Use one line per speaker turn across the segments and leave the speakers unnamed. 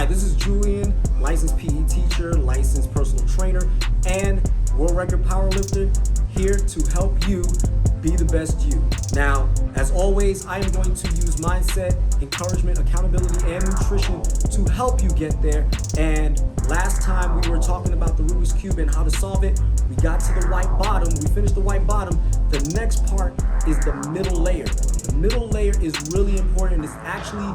Hi, this is Julian, licensed PE teacher, licensed personal trainer, and world record powerlifter, here to help you be the best you. Now, as always, I am going to use mindset, encouragement, accountability, and nutrition to help you get there. And last time we were talking about the Rubik's Cube and how to solve it. We got to the white bottom. We finished the white bottom. The next part is the middle layer. The middle layer is really important. It's actually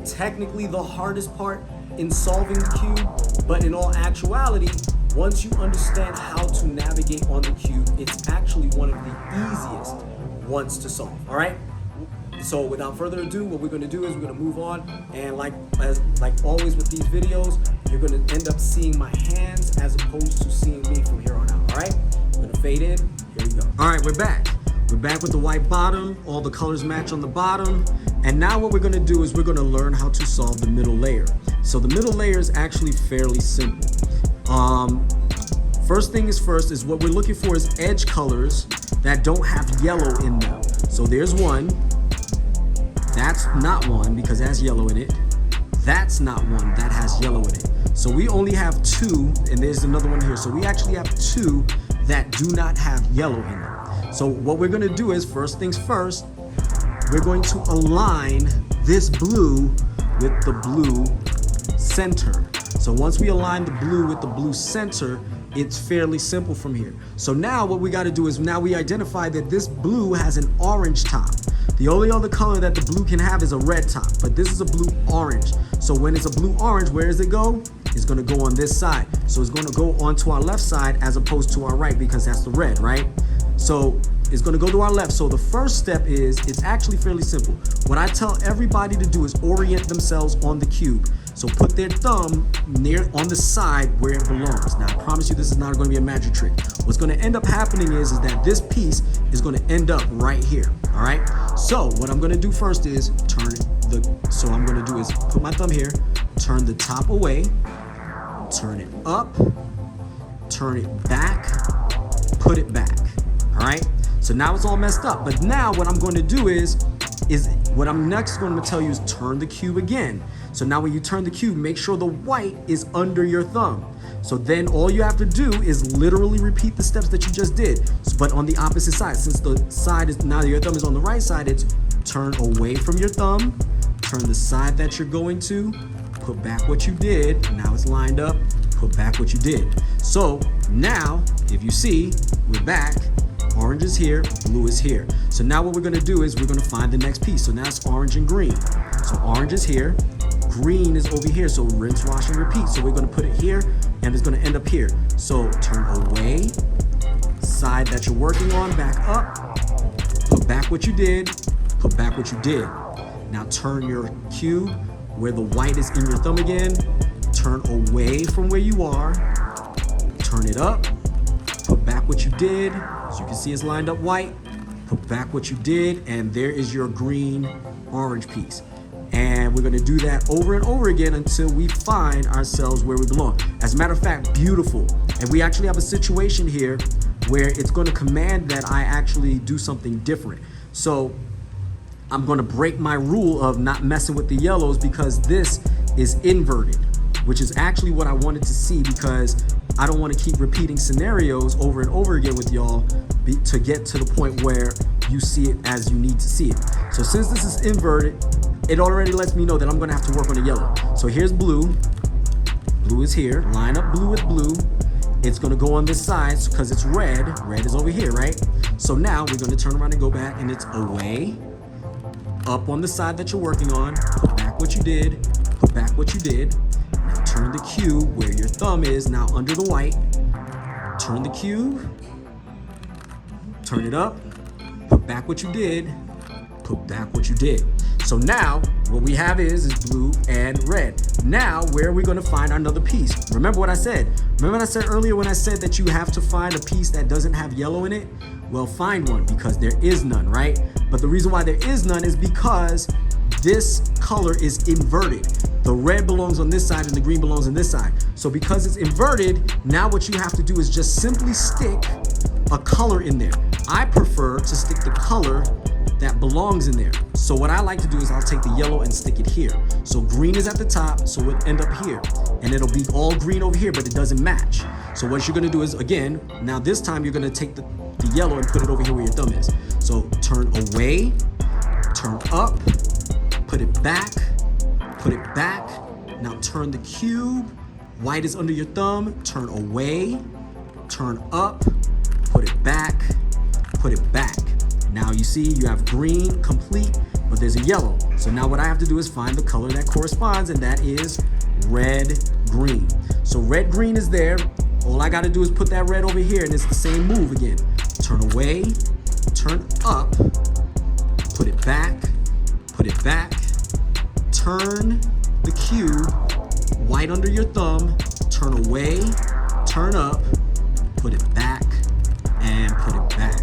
technically the hardest part in solving the cube, but in all actuality, once you understand how to navigate on the cube, it's actually one of the easiest ones to solve. All right. So without further ado, what we're going to do is we're going to move on, and like always with these videos, you're going to end up seeing my hands as opposed to seeing me from here on out. All right. We're going to fade in. Here we go. All right, we're back. We're back with the white bottom. All the colors match on the bottom. And now what we're going to do is we're going to learn how to solve the middle layer. So the middle layer is actually fairly simple. First thing is first is what we're looking for is edge colors that don't have yellow in them. So there's one. That's not one because it has yellow in it. That's not one that has yellow in it. So we only have two, and there's another one here. So we actually have two that do not have yellow in them. So what we're going to do is, first things first, we're going to align this blue with the blue center. So once we align the blue with the blue center, it's fairly simple from here. So now what we got to do is now we identify that this blue has an orange top. The only other color that the blue can have is a red top, but this is a blue orange. So when it's a blue orange, where does it go? It's going to go on this side. So it's going to go onto our left side as opposed to our right because that's the red, right? So it's going to go to our left. So the first step is, it's actually fairly simple. What I tell everybody to do is orient themselves on the cube. So put their thumb near on the side where it belongs. Now I promise you this is not going to be a magic trick. What's going to end up happening is that this piece is going to end up right here. All right. So what I'm going to do first is so I'm going to do is put my thumb here, turn the top away, turn it up, turn it back, put it back. All right. So now it's all messed up. But now what I'm going to do is what I'm next going to tell you is turn the cube again. So now when you turn the cube, make sure the white is under your thumb. So then all you have to do is literally repeat the steps that you just did, but on the opposite side. Since the side is, now your thumb is on the right side, it's turn away from your thumb, turn the side that you're going to, put back what you did. Now it's lined up, put back what you did. So now, if you see, we're back. Orange is here, blue is here. So now what we're gonna do is we're gonna find the next piece. So now it's orange and green. So orange is here, green is over here. So rinse, wash, and repeat. So we're gonna put it here, and it's gonna end up here. So turn away, side that you're working on, back up, put back what you did, put back what you did. Now turn your cube where the white is in your thumb again, turn away from where you are, turn it up, put back what you did. As you can see, it's lined up white. Put back what you did, and there is your green orange piece. And we're gonna do that over and over again until we find ourselves where we belong. As a matter of fact, beautiful. And we actually have a situation here where it's gonna command that I actually do something different. So I'm gonna break my rule of not messing with the yellows because this is inverted, which is actually what I wanted to see, because I don't want to keep repeating scenarios over and over again with y'all to get to the point where you see it as you need to see it. So since this is inverted, it already lets me know that I'm going to have to work on the yellow. So here's blue. Blue is here. Line up blue with blue. It's going to go on this side because it's red. Red is over here, right? So now we're going to turn around and go back, and it's away, up on the side that you're working on, put back what you did, put back what you did. Now turn the cube where your thumb is, now under the white. Turn the cube, turn it up, put back what you did, put back what you did. So now what we have is blue and red. Now where are we going to find another piece? Remember what I said. Remember what I said earlier when I said that you have to find a piece that doesn't have yellow in it? Well, find one, because there is none, right? But the reason why there is none is because this color is inverted. The red belongs on this side and the green belongs on this side. So because it's inverted, now what you have to do is just simply stick a color in there. I prefer to stick the color that belongs in there. So what I like to do is I'll take the yellow and stick it here. So green is at the top, so it'll end up here. And it'll be all green over here, but it doesn't match. So what you're gonna do is, again, now this time you're gonna take the yellow and put it over here where your thumb is. So turn away, turn up, put it back, put it back. Now turn the cube, white is under your thumb, turn away, turn up, put it back, put it back. Now you see you have green complete, but there's a yellow. So now what I have to do is find the color that corresponds, and that is red, green. So red, green is there. All I gotta do is put that red over here, and it's the same move again. Turn away, turn up, put it back, turn the cube, white under your thumb, turn away, turn up, put it back, and put it back.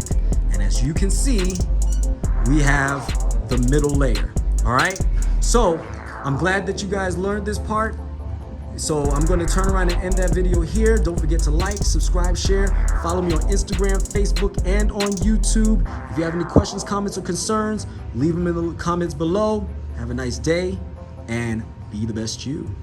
And as you can see, we have the middle layer, all right? So I'm glad that you guys learned this part. So I'm gonna turn around and end that video here. Don't forget to like, subscribe, share, follow me on Instagram, Facebook, and on YouTube. If you have any questions, comments, or concerns, leave them in the comments below. Have a nice day, and be the best you.